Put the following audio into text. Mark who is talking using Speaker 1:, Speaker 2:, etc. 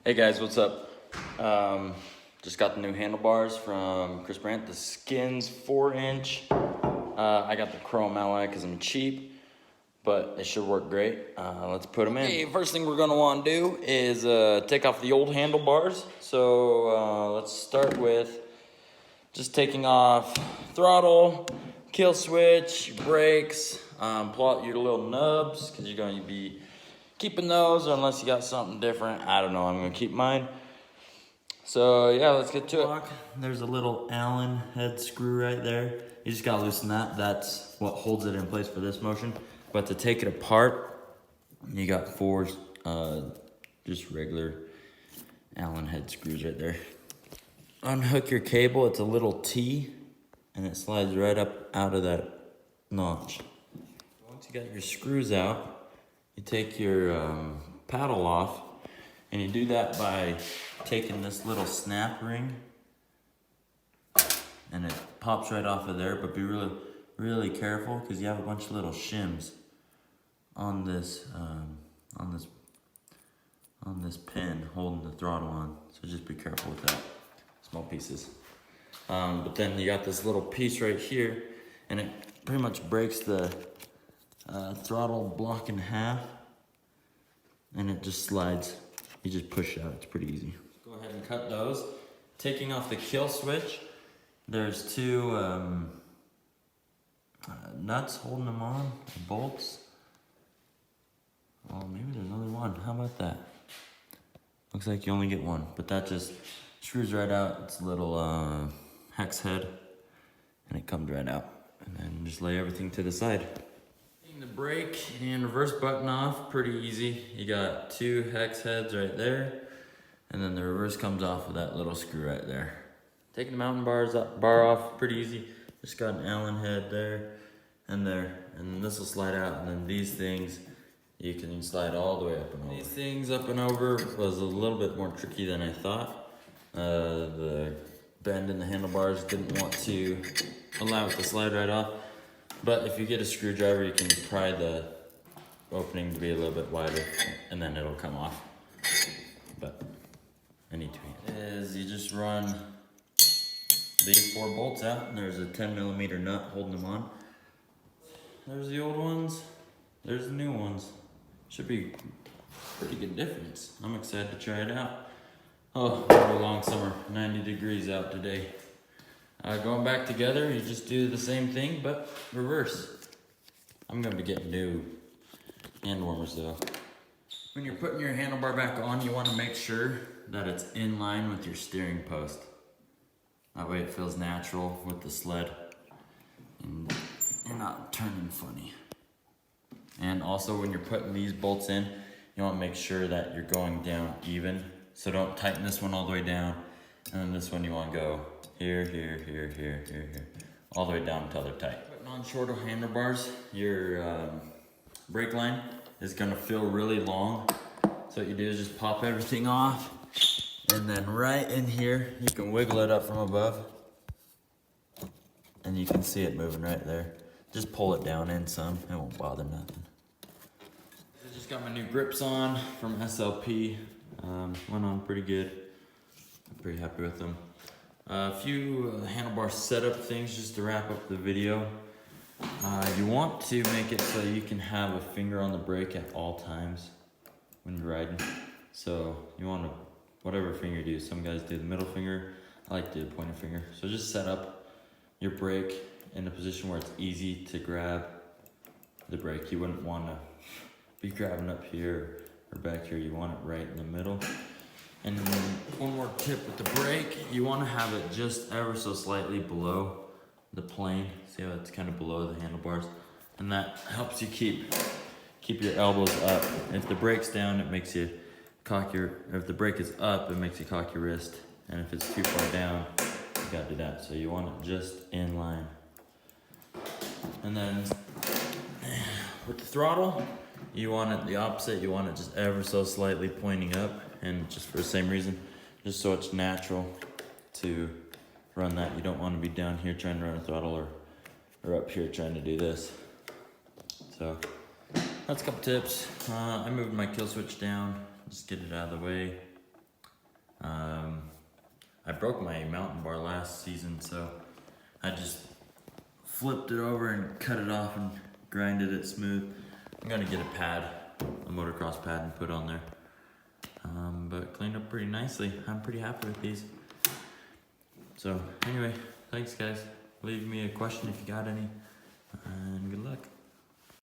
Speaker 1: Hey guys, what's up? Just got the new handlebars from Chris Brandt, the Skinz 4-inch. I got the chrome alloy because I'm cheap, but they should work great. Let's put them in. Okay, first thing we're gonna want to do is take off the old handlebars. So let's start with just taking off throttle, kill switch, brakes, pull out your little nubs because you're going to be keeping those unless you got something different. I don't know, I'm going to keep mine. So yeah, let's get to it. There's a little Allen head screw right there. You just got to loosen that. That's what holds it in place for this motion. But to take it apart, you got four just regular Allen head screws right there. Unhook your cable, it's a little T, and it slides right up out of that notch. Once you got your screws out, you take your paddle off, and you do that by taking this little snap ring, and it pops right off of there, but be really careful, because you have a bunch of little shims on this pin holding the throttle on, so just be careful with that. Small pieces. But then you got this little piece right here, and it pretty much breaks the throttle block in half, and it just slides. You just push out, it's pretty easy. Go ahead and cut those. Taking off the kill switch, there's two nuts holding them on, bolts. Well, maybe there's only one. How about that? Looks like you only get one, but that just screws right out. It's a little hex head, and it comes right out. And then just lay everything to the side. Taking the brake and reverse button off, pretty easy. You got two hex heads right there, and then the reverse comes off with that little screw right there. Taking the mountain bar off, pretty easy. Just got an Allen head there, and then this will slide out, and then these things, you can slide all the way up and over. These things up and over was a little bit more tricky than I thought. The bend in the handlebars didn't want to allow it to slide right off. But if you get a screwdriver, you can pry the opening to be a little bit wider, and then it'll come off. But I need to. Is you just run these four bolts out, and there's a 10mm nut holding them on. There's the old ones. There's the new ones. Should be pretty good difference. I'm excited to try it out. Oh, what a long summer. 90 degrees out today. Going back together, you just do the same thing, but reverse. I'm gonna be getting new hand warmers though. When you're putting your handlebar back on, you wanna make sure that it's in line with your steering post. That way it feels natural with the sled, and you're not turning funny. And also when you're putting these bolts in, you want to make sure that you're going down even. So don't tighten this one all the way down, and then this one you want to go here, all the way down until they're tight. Putting on shorter handlebars, your brake line is going to feel really long. So what you do is just pop everything off, and then right in here, you can wiggle it up from above, and you can see it moving right there. Just pull it down in some, it won't bother nothing. I just got my new grips on from SLP. Went on pretty good. I'm pretty happy with them. A few handlebar setup things just to wrap up the video. You want to make it so you can have a finger on the brake at all times when you're riding. So you want to, whatever finger you do. Some guys do the middle finger. I like to do the pointer finger. So just set up your brake in a position where it's easy to grab the brake. You wouldn't want to be grabbing up here or back here. You want it right in the middle. And then one more tip with the brake, you want to have it just ever so slightly below the plane. See how it's kind of below the handlebars? And that helps you keep your elbows up. If the brake's down, it makes you cock your, if the brake is up, it makes you cock your wrist. And if it's too far down, you gotta do that. So you want it just in line. And then with the throttle, you want it the opposite. You want it just ever so slightly pointing up, and just for the same reason, just so it's natural to run that. You don't want to be down here trying to run a throttle or up here trying to do this. So that's a couple tips. I moved my kill switch down, just get it out of the way. I broke my mountain bar last season, so I just flipped it over and cut it off and grinded it smooth. I'm gonna get a pad, a motocross pad, and put on there. But cleaned up pretty nicely. I'm pretty happy with these. So anyway, thanks guys. Leave me a question if you got any, and good luck.